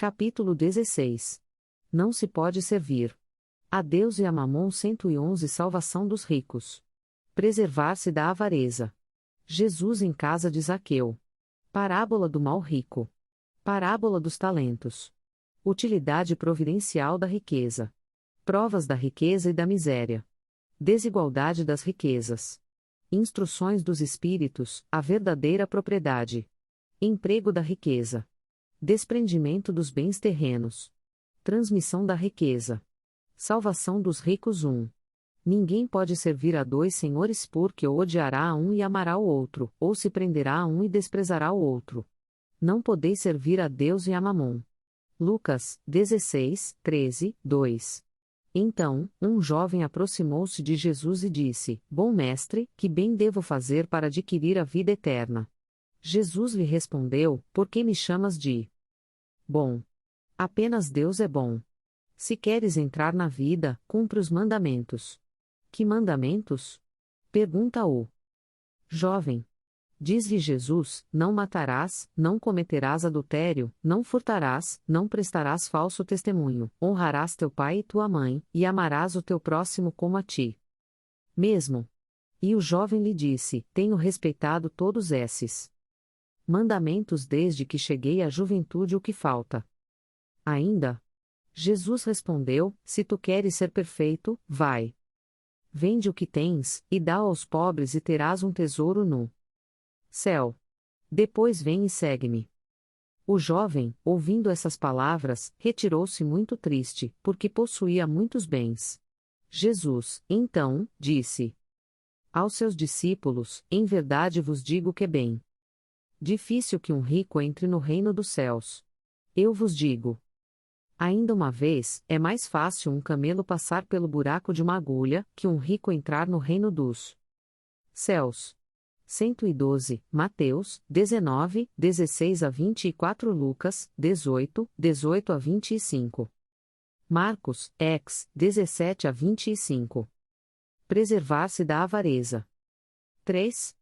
Capítulo 16. Não se pode servir a Deus e a Mamon. 111 Salvação dos ricos. Preservar-se da avareza. Jesus em casa de Zaqueu. Parábola do mal rico. Parábola dos talentos. Utilidade providencial da riqueza. Provas da riqueza e da miséria. Desigualdade das riquezas. Instruções dos espíritos, a verdadeira propriedade. Emprego da riqueza. Desprendimento dos bens terrenos. Transmissão da riqueza. Salvação dos ricos. 1. Ninguém pode servir a dois senhores, porque ou odiará a um e amará o outro, ou se prenderá a um e desprezará o outro. Não podeis servir a Deus e a Mamon. Lucas 16, 13, 2. Então, um jovem aproximou-se de Jesus e disse: Bom mestre, que bem devo fazer para adquirir a vida eterna? Jesus lhe respondeu: Por que me chamas de bom? Apenas Deus é bom. Se queres entrar na vida, cumpre os mandamentos. Que mandamentos? Pergunta o jovem. Diz-lhe Jesus: Não matarás, não cometerás adultério, não furtarás, não prestarás falso testemunho, honrarás teu pai e tua mãe, e amarás o teu próximo como a ti mesmo. E o jovem lhe disse: Tenho respeitado todos esses mandamentos desde que cheguei à juventude. O que falta ainda? Jesus respondeu: Se tu queres ser perfeito, vai. Vende o que tens, e dá aos pobres, e terás um tesouro no céu. Depois vem e segue-me. O jovem, ouvindo essas palavras, retirou-se muito triste, porque possuía muitos bens. Jesus, então, disse aos seus discípulos: Em verdade vos digo que é bem difícil que um rico entre no reino dos céus. Eu vos digo: ainda uma vez, é mais fácil um camelo passar pelo buraco de uma agulha, que um rico entrar no reino dos céus. 112, Mateus, 19, 16 a 24, Lucas, 18, 18 a 25. Marcos, ex, 17 a 25. Preservar-se da avareza. 3.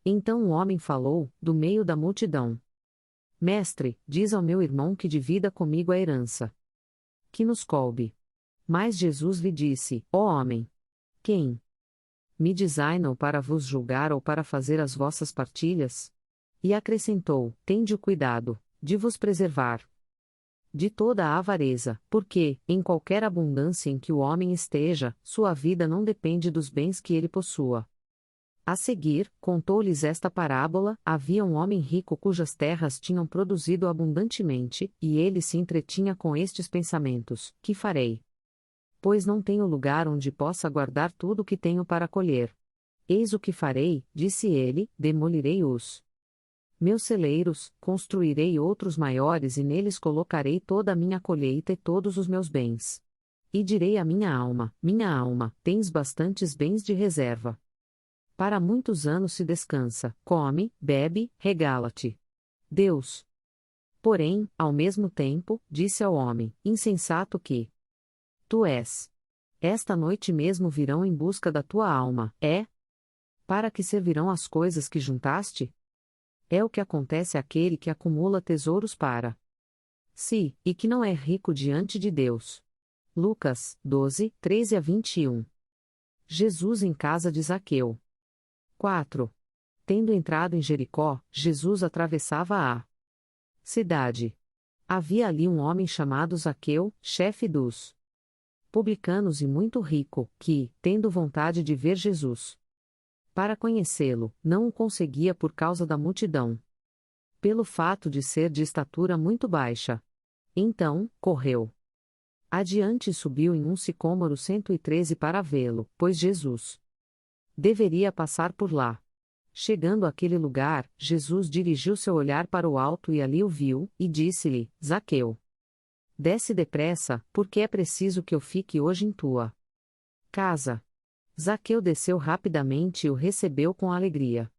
Então o homem falou, do meio da multidão: Mestre, diz ao meu irmão que divida comigo a herança que nos coube. Mas Jesus lhe disse: Ó homem, quem me designou para vos julgar ou para fazer as vossas partilhas? E acrescentou: Tende o cuidado de vos preservar de toda a avareza, porque, em qualquer abundância em que o homem esteja, sua vida não depende dos bens que ele possua. A seguir, contou-lhes esta parábola: havia um homem rico cujas terras tinham produzido abundantemente, e ele se entretinha com estes pensamentos: Que farei? Pois não tenho lugar onde possa guardar tudo o que tenho para colher. Eis o que farei, disse ele: demolirei os meus celeiros, construirei outros maiores e neles colocarei toda a minha colheita e todos os meus bens. E direi à minha alma, tens bastantes bens de reserva. Para muitos anos se descansa, come, bebe, regala-te. Deus, porém, ao mesmo tempo, disse ao homem: insensato que tu és. Esta noite mesmo virão em busca da tua alma. Para que servirão as coisas que juntaste? É o que acontece àquele que acumula tesouros para si, e que não é rico diante de Deus. Lucas 12, 13 a 21. Jesus em casa de Zaqueu. 4. Tendo entrado em Jericó, Jesus atravessava a cidade. Havia ali um homem chamado Zaqueu, chefe dos publicanos e muito rico, que, tendo vontade de ver Jesus para conhecê-lo, não o conseguia por causa da multidão, pelo fato de ser de estatura muito baixa. Então, correu adiante e subiu em um sicômoro 113 para vê-lo, pois Jesus deveria passar por lá. Chegando àquele lugar, Jesus dirigiu seu olhar para o alto e ali o viu, e disse-lhe: Zaqueu, desce depressa, porque é preciso que eu fique hoje em tua casa. Zaqueu desceu rapidamente e o recebeu com alegria.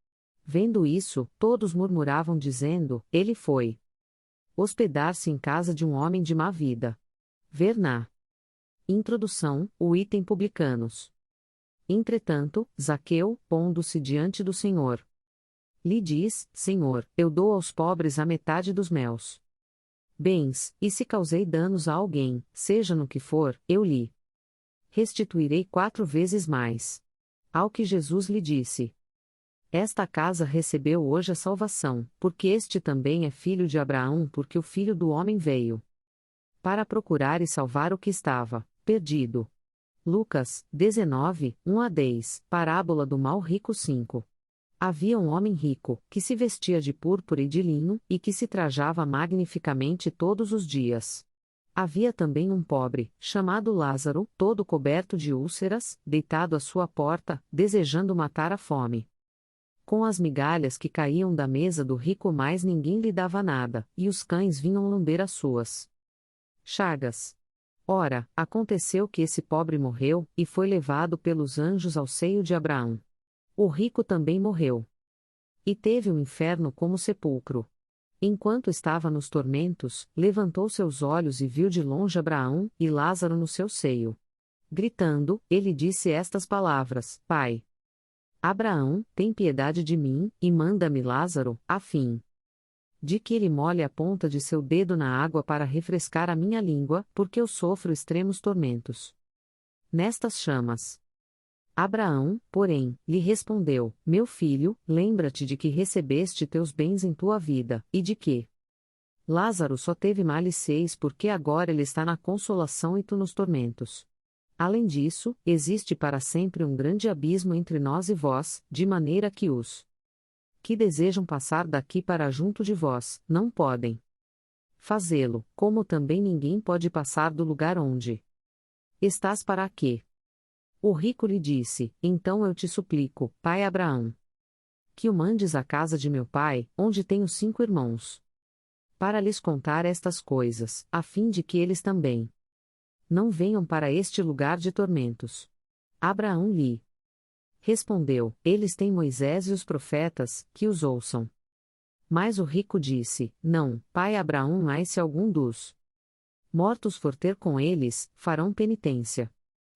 Vendo isso, todos murmuravam dizendo: Ele foi hospedar-se em casa de um homem de má vida. Ver na introdução, o item publicanos. Entretanto, Zaqueu, pondo-se diante do Senhor, lhe diz: Senhor, eu dou aos pobres a metade dos meus bens, e se causei danos a alguém, seja no que for, eu lhe restituirei 4 vezes mais. Ao que Jesus lhe disse: Esta casa recebeu hoje a salvação, porque este também é filho de Abraão, porque o Filho do Homem veio para procurar e salvar o que estava perdido. Lucas 19, 1-10, Parábola do mal rico 5. Havia um homem rico, que se vestia de púrpura e de linho, e que se trajava magnificamente todos os dias. Havia também um pobre, chamado Lázaro, todo coberto de úlceras, deitado à sua porta, desejando matar a fome. Com as migalhas que caíam da mesa do rico mais ninguém lhe dava nada, e os cães vinham lamber as suas chagas. Ora, aconteceu que esse pobre morreu, e foi levado pelos anjos ao seio de Abraão. O rico também morreu. E teve o inferno como sepulcro. Enquanto estava nos tormentos, levantou seus olhos e viu de longe Abraão e Lázaro no seu seio. Gritando, ele disse estas palavras: Pai Abraão, tem piedade de mim, e manda-me Lázaro, a fim de que ele molhe a ponta de seu dedo na água para refrescar a minha língua, porque eu sofro extremos tormentos nestas chamas. Abraão, porém, lhe respondeu: Meu filho, lembra-te de que recebeste teus bens em tua vida, e de que Lázaro só teve males 6 porque agora ele está na consolação e tu nos tormentos. Além disso, existe para sempre um grande abismo entre nós e vós, de maneira que os que desejam passar daqui para junto de vós, não podem fazê-lo, como também ninguém pode passar do lugar onde estás para quê? O rico lhe disse: Então eu te suplico, pai Abraão, que o mandes à casa de meu pai, onde tenho 5 irmãos, para lhes contar estas coisas, a fim de que eles também não venham para este lugar de tormentos. Abraão lhe respondeu: Eles têm Moisés e os profetas, que os ouçam. Mas o rico disse: Não, pai Abraão, mas se algum dos mortos for ter com eles, farão penitência.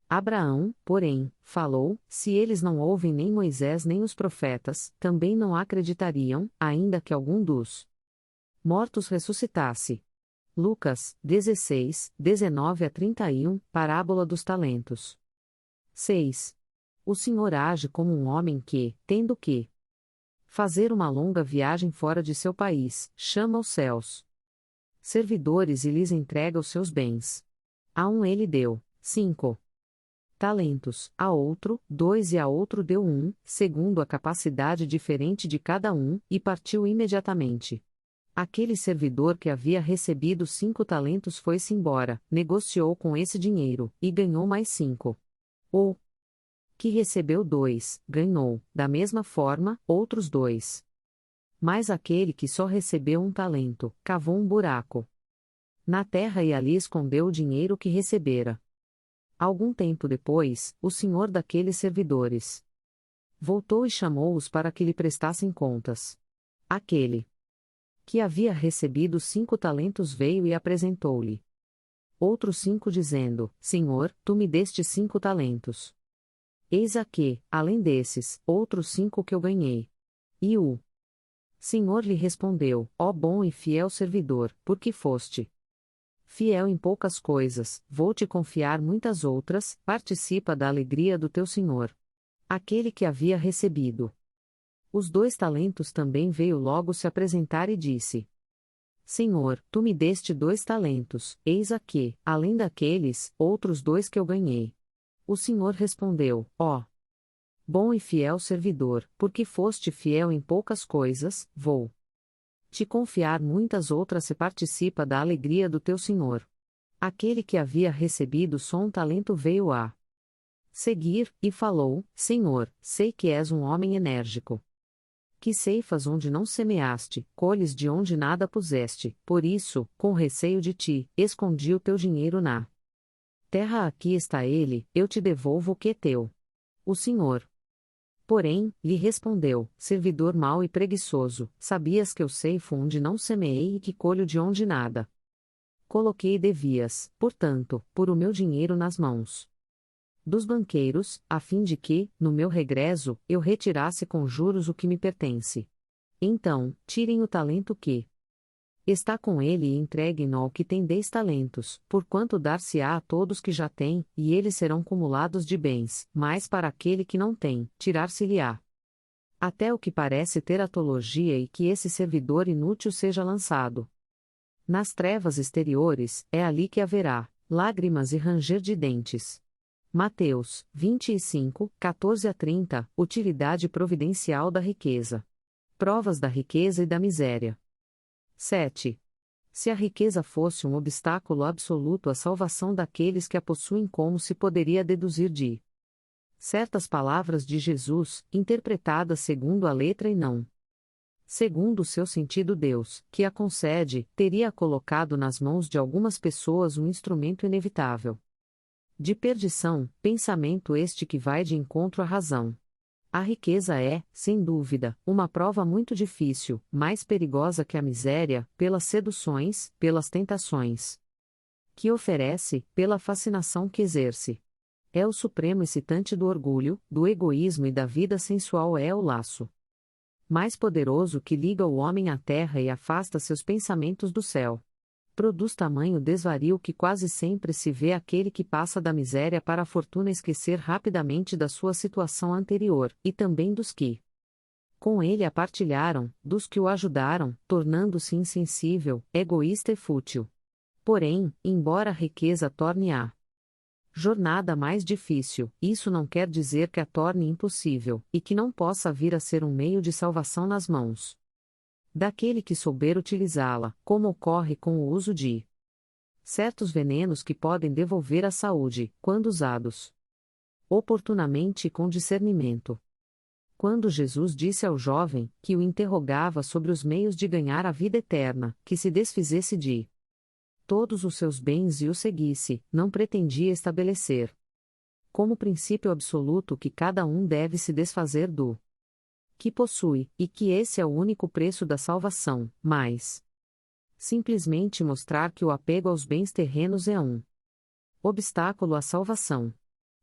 Abraão, porém, falou: Se eles não ouvem nem Moisés nem os profetas, também não acreditariam, ainda que algum dos mortos ressuscitasse. Lucas 16, 19-31, Parábola dos talentos. 6. O Senhor age como um homem que, tendo que fazer uma longa viagem fora de seu país, chama os seus servidores e lhes entrega os seus bens. A um ele deu 5 talentos, a outro 2 e a outro deu 1, segundo a capacidade diferente de cada um, e partiu imediatamente. Aquele servidor que havia recebido 5 talentos foi-se embora, negociou com esse dinheiro, e ganhou mais 5. O que recebeu 2, ganhou, da mesma forma, outros 2. Mas aquele que só recebeu 1 talento, cavou um buraco na terra e ali escondeu o dinheiro que recebera. Algum tempo depois, o senhor daqueles servidores voltou e chamou-os para que lhe prestassem contas. Aquele que havia recebido 5 talentos veio e apresentou-lhe outros 5, dizendo: Senhor, tu me deste 5 talentos. Eis aqui, além desses, outros 5 que eu ganhei. E o Senhor lhe respondeu: Ó bom e fiel servidor, porque foste fiel em poucas coisas, vou te confiar muitas outras, participa da alegria do teu senhor. Aquele que havia recebido os 2 talentos também veio logo se apresentar e disse: Senhor, tu me deste 2 talentos, eis aqui, além daqueles, outros 2 que eu ganhei. O Senhor respondeu: Ó bom e fiel servidor, porque foste fiel em poucas coisas, vou te confiar muitas outras, se participa da alegria do teu senhor. Aquele que havia recebido só 1 talento veio a seguir, e falou: Senhor, sei que és um homem enérgico, que ceifas onde não semeaste, colhes de onde nada puseste, por isso, com receio de ti, escondi o teu dinheiro na terra. Aqui está ele, eu te devolvo o que é teu. O Senhor, porém, lhe respondeu: Servidor mau e preguiçoso, sabias que eu ceifo onde não semeei e que colho de onde nada coloquei? Devias, portanto, pôr o meu dinheiro nas mãos dos banqueiros, a fim de que, no meu regresso, eu retirasse com juros o que me pertence. Então, tirem o talento que Está com ele e entregue-no ao que tem 10 talentos, porquanto dar-se-á a todos que já têm, e eles serão cumulados de bens, mas para aquele que não tem, tirar-se-lhe-á. Até o que parece teratologia e que esse servidor inútil seja lançado nas trevas exteriores, é ali que haverá lágrimas e ranger de dentes. Mateus 25, 14-30, utilidade providencial da riqueza. Provas da riqueza e da miséria. 7. Se a riqueza fosse um obstáculo absoluto à salvação daqueles que a possuem, como se poderia deduzir de certas palavras de Jesus, interpretadas segundo a letra e não segundo o seu sentido, Deus, que a concede, teria colocado nas mãos de algumas pessoas um instrumento inevitável de perdição, pensamento este que vai de encontro à razão. A riqueza é, sem dúvida, uma prova muito difícil, mais perigosa que a miséria, pelas seduções, pelas tentações que oferece, pela fascinação que exerce. É o supremo excitante do orgulho, do egoísmo e da vida sensual, é o laço mais poderoso que liga o homem à terra e afasta seus pensamentos do céu. Produz tamanho desvario que quase sempre se vê aquele que passa da miséria para a fortuna esquecer rapidamente da sua situação anterior, e também dos que com ele a partilharam, dos que o ajudaram, tornando-se insensível, egoísta e fútil. Porém, embora a riqueza torne a jornada mais difícil, isso não quer dizer que a torne impossível, e que não possa vir a ser um meio de salvação nas mãos daquele que souber utilizá-la, como ocorre com o uso de certos venenos que podem devolver a saúde, quando usados oportunamente e com discernimento. Quando Jesus disse ao jovem, que o interrogava sobre os meios de ganhar a vida eterna, que se desfizesse de todos os seus bens e o seguisse, não pretendia estabelecer como princípio absoluto que cada um deve se desfazer do que possui, e que esse é o único preço da salvação, mas simplesmente mostrar que o apego aos bens terrenos é um obstáculo à salvação.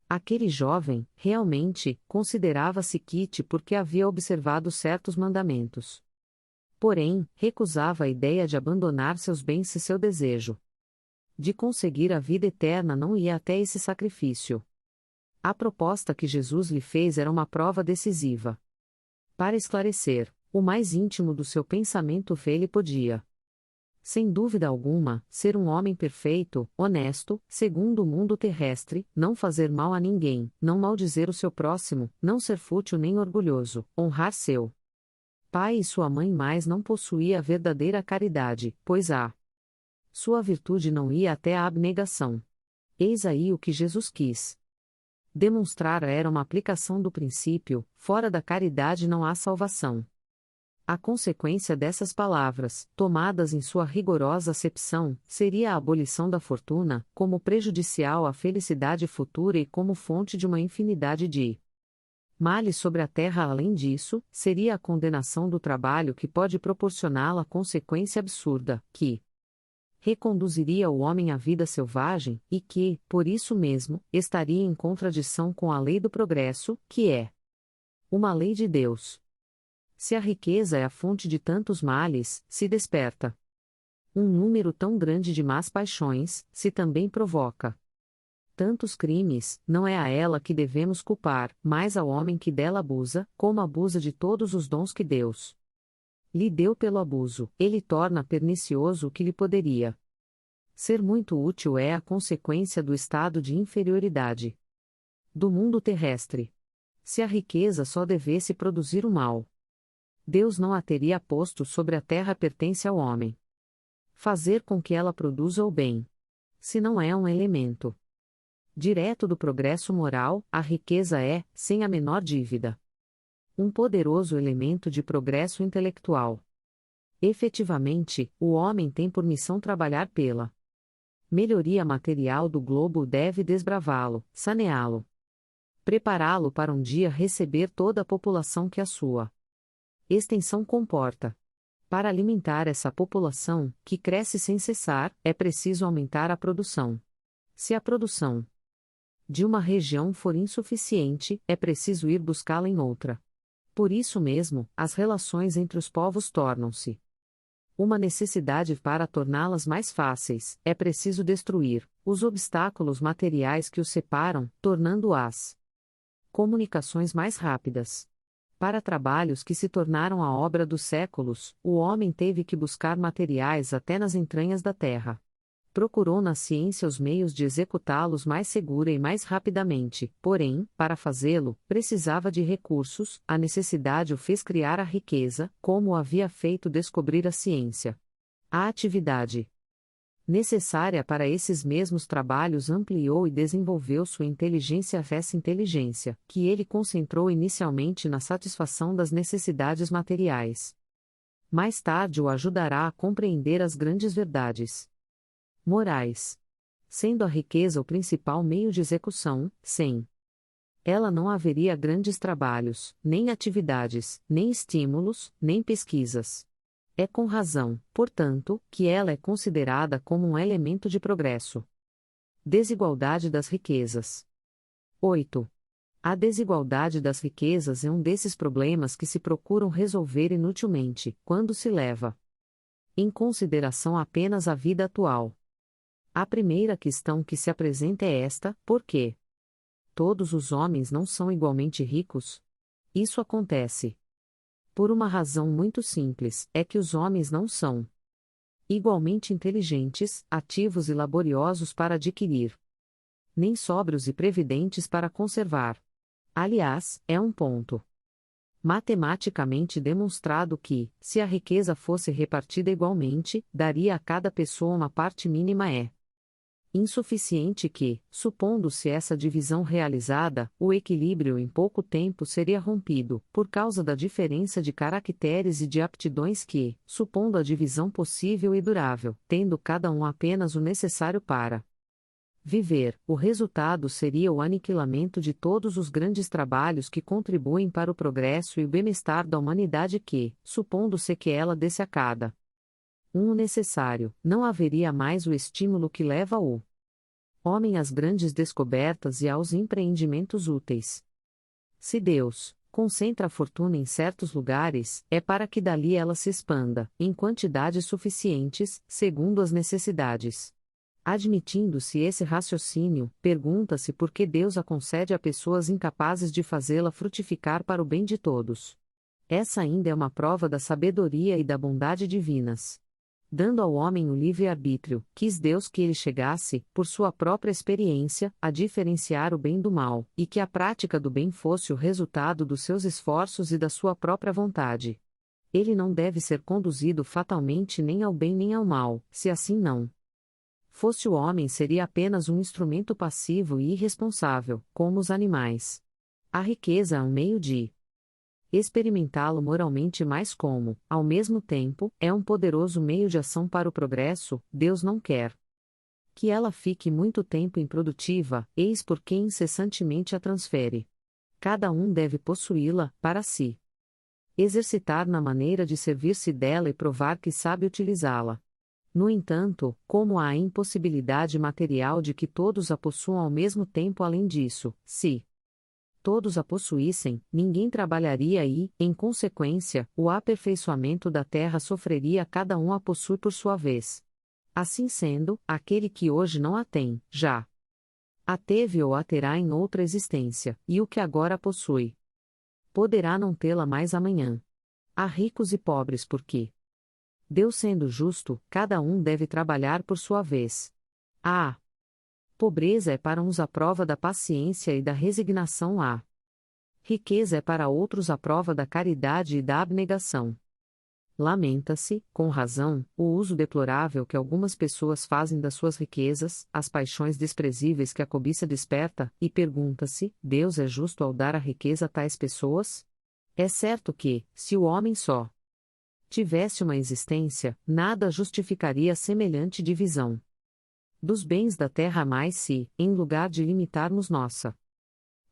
Aquele jovem, realmente, considerava-se quite porque havia observado certos mandamentos. Porém, recusava a ideia de abandonar seus bens se seu desejo de conseguir a vida eterna não ia até esse sacrifício. A proposta que Jesus lhe fez era uma prova decisiva. Para esclarecer o mais íntimo do seu pensamento, ele podia, sem dúvida alguma, ser um homem perfeito, honesto, segundo o mundo terrestre, não fazer mal a ninguém, não maldizer o seu próximo, não ser fútil nem orgulhoso, honrar seu pai e sua mãe, mas não possuía a verdadeira caridade, pois a sua virtude não ia até a abnegação. Eis aí o que Jesus quis demonstrar era uma aplicação do princípio: fora da caridade não há salvação. A consequência dessas palavras, tomadas em sua rigorosa acepção, seria a abolição da fortuna, como prejudicial à felicidade futura e como fonte de uma infinidade de males sobre a terra. Além disso, seria a condenação do trabalho que pode proporcioná-la consequência absurda, que reconduziria o homem à vida selvagem, e que, por isso mesmo, estaria em contradição com a lei do progresso, que é uma lei de Deus. Se a riqueza é a fonte de tantos males, se desperta um número tão grande de más paixões, se também provoca tantos crimes, não é a ela que devemos culpar, mas ao homem que dela abusa, como abusa de todos os dons que Deus lhe deu pelo abuso, ele torna pernicioso o que lhe poderia ser muito útil. É a consequência do estado de inferioridade do mundo terrestre. Se a riqueza só devesse produzir o mal, Deus não a teria posto sobre a terra. Pertence ao homem fazer com que ela produza o bem. Se não é um elemento direto do progresso moral, a riqueza é, sem a menor dúvida, um poderoso elemento de progresso intelectual. Efetivamente, o homem tem por missão trabalhar pela melhoria material do globo, deve desbravá-lo, saneá-lo, prepará-lo para um dia receber toda a população que a sua extensão comporta. Para alimentar essa população, que cresce sem cessar, é preciso aumentar a produção. Se a produção de uma região for insuficiente, é preciso ir buscá-la em outra. Por isso mesmo, as relações entre os povos tornam-se Uma necessidade para torná-las mais fáceis, é preciso destruir os obstáculos materiais que os separam, tornando-as comunicações mais rápidas. Para trabalhos que se tornaram a obra dos séculos, o homem teve que buscar materiais até nas entranhas da terra. Procurou na ciência os meios de executá-los mais segura e mais rapidamente, porém, para fazê-lo, precisava de recursos, a necessidade o fez criar a riqueza, como o havia feito descobrir a ciência. A atividade necessária para esses mesmos trabalhos ampliou e desenvolveu sua inteligência, essa inteligência, que ele concentrou inicialmente na satisfação das necessidades materiais. Mais tarde o ajudará a compreender as grandes verdades morais. Sendo a riqueza o principal meio de execução, sem ela não haveria grandes trabalhos, nem atividades, nem estímulos, nem pesquisas. É com razão, portanto, que ela é considerada como um elemento de progresso. Desigualdade das riquezas. 8. A desigualdade das riquezas é um desses problemas que se procuram resolver inutilmente, quando se leva em consideração apenas a vida atual. A primeira questão que se apresenta é esta: por quê? Todos os homens não são igualmente ricos? Isso acontece por uma razão muito simples, é que os homens não são igualmente inteligentes, ativos e laboriosos para adquirir, nem sóbrios e previdentes para conservar. Aliás, é um ponto matematicamente demonstrado que, se a riqueza fosse repartida igualmente, daria a cada pessoa uma parte mínima insuficiente que, supondo-se essa divisão realizada, o equilíbrio em pouco tempo seria rompido, por causa da diferença de caracteres e de aptidões que, supondo a divisão possível e durável, tendo cada um apenas o necessário para viver, o resultado seria o aniquilamento de todos os grandes trabalhos que contribuem para o progresso e o bem-estar da humanidade que, supondo-se que ela desse a cada o necessário, não haveria mais o estímulo que leva o homem às grandes descobertas e aos empreendimentos úteis. Se Deus concentra a fortuna em certos lugares, é para que dali ela se expanda, em quantidades suficientes, segundo as necessidades. Admitindo-se esse raciocínio, pergunta-se por que Deus a concede a pessoas incapazes de fazê-la frutificar para o bem de todos. Essa ainda é uma prova da sabedoria e da bondade divinas. Dando ao homem o livre-arbítrio, quis Deus que ele chegasse, por sua própria experiência, a diferenciar o bem do mal, e que a prática do bem fosse o resultado dos seus esforços e da sua própria vontade. Ele não deve ser conduzido fatalmente nem ao bem nem ao mal, se assim não fosse o homem, seria apenas um instrumento passivo e irresponsável, como os animais. A riqueza é um meio de experimentá-lo moralmente, mas como, ao mesmo tempo, é um poderoso meio de ação para o progresso, Deus não quer que ela fique muito tempo improdutiva, eis por que incessantemente a transfere. Cada um deve possuí-la, para si. Exercitar na maneira de servir-se dela e provar que sabe utilizá-la. No entanto, como há a impossibilidade material de que todos a possuam ao mesmo tempo, além disso, se todos a possuíssem, ninguém trabalharia e, em consequência, o aperfeiçoamento da terra sofreria, cada um a possui por sua vez. Assim sendo, aquele que hoje não a tem, já a teve ou a terá em outra existência, e o que agora possui poderá não tê-la mais amanhã. Há ricos e pobres porque Deus sendo justo, cada um deve trabalhar por sua vez. A pobreza é para uns a prova da paciência e da resignação, a riqueza é para outros a prova da caridade e da abnegação. Lamenta-se, com razão, o uso deplorável que algumas pessoas fazem das suas riquezas, as paixões desprezíveis que a cobiça desperta, e pergunta-se: Deus é justo ao dar a riqueza a tais pessoas? É certo que, se o homem só tivesse uma existência, nada justificaria semelhante divisão dos bens da terra, mais se, em lugar de limitarmos nossa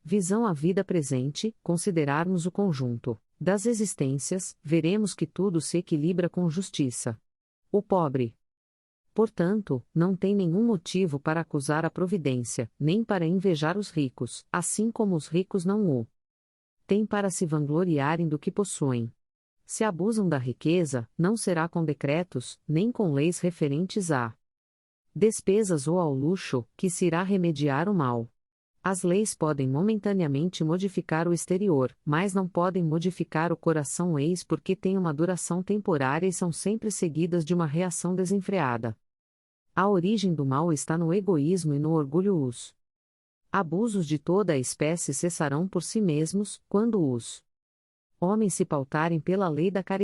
visão à vida presente, considerarmos o conjunto das existências, veremos que tudo se equilibra com justiça. O pobre, portanto, não tem nenhum motivo para acusar a providência, nem para invejar os ricos, assim como os ricos não o têm para se vangloriarem do que possuem. Se abusam da riqueza, não será com decretos, nem com leis referentes a despesas ou ao luxo, que se irá remediar o mal. As leis podem momentaneamente modificar o exterior, mas não podem modificar o coração, eis porque têm uma duração temporária e são sempre seguidas de uma reação desenfreada. A origem do mal está no egoísmo e no orgulho. Os abusos de toda a espécie cessarão por si mesmos, quando os homens se pautarem pela lei da caridade.